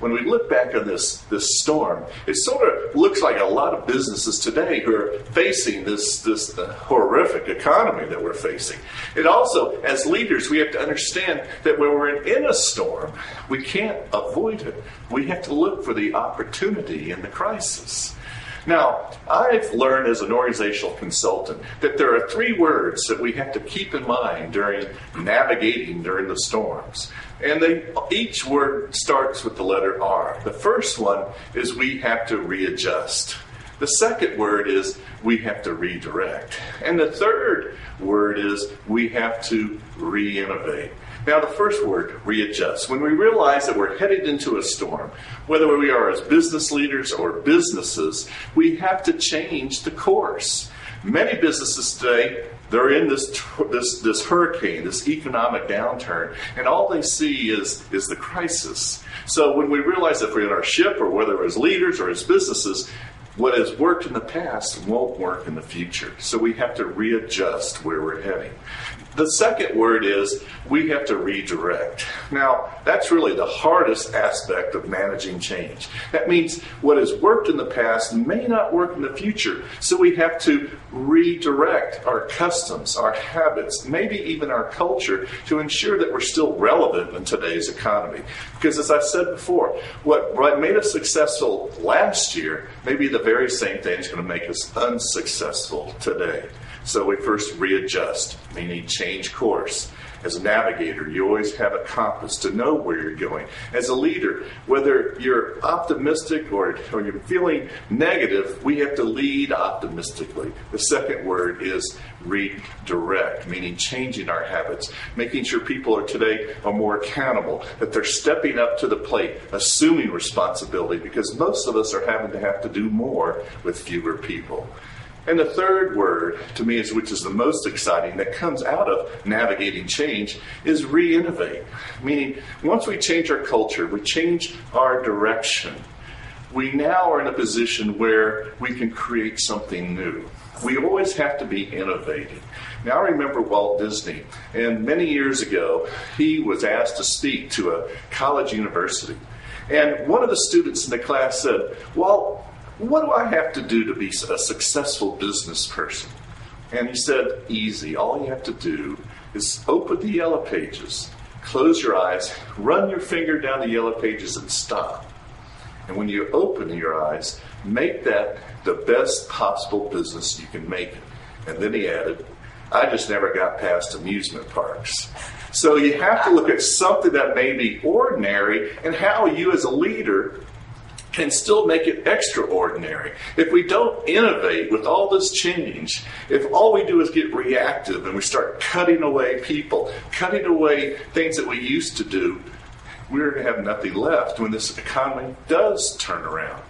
when we look back on this storm, it sort of looks like a lot of businesses today who are facing this horrific economy that we're facing. And also, as leaders, we have to understand that when we're in a storm, we can't avoid it. We have to look for the opportunity in the crisis. Now, I've learned as an organizational consultant that there are 3 words that we have to keep in mind during navigating during the storms. And each word starts with the letter R. The first one is we have to readjust. The second word is we have to redirect. And the third word is we have to re-innovate. Now, the first word, readjust. When we realize that we're headed into a storm, whether we are as business leaders or businesses, we have to change the course. Many businesses today, they're in this hurricane, this economic downturn, and all they see is the crisis. So when we realize that we're in our ship, or whether as leaders or as businesses, what has worked in the past won't work in the future. So we have to readjust where we're heading. The second word is we have to redirect. Now, that's really the hardest aspect of managing change. That means what has worked in the past may not work in the future. So we have to redirect our customs, our habits, maybe even our culture to ensure that we're still relevant in today's economy. Because as I said before, what made us successful last year may be the very same thing that's going to make us unsuccessful today. So we first readjust, meaning change course. As a navigator, you always have a compass to know where you're going. As a leader, whether you're optimistic or you're feeling negative, we have to lead optimistically. The second word is redirect, meaning changing our habits, making sure people today are more accountable, that they're stepping up to the plate, assuming responsibility, because most of us are having to do more with fewer people. And the third word, to me, which is the most exciting, that comes out of navigating change, is re-innovate. Meaning, once we change our culture, we change our direction, we now are in a position where we can create something new. We always have to be innovating. Now, I remember Walt Disney, and many years ago, he was asked to speak to a college university. And one of the students in the class said, "Walt, what do I have to do to be a successful business person?" And he said, "Easy. All you have to do is open the yellow pages, close your eyes, run your finger down the yellow pages and stop. And when you open your eyes, make that the best possible business you can make it." And then he added, "I just never got past amusement parks." So you have to look at something that may be ordinary and how you as a leader can still make it extraordinary. If we don't innovate with all this change, if all we do is get reactive and we start cutting away people, cutting away things that we used to do, we're going to have nothing left when this economy does turn around.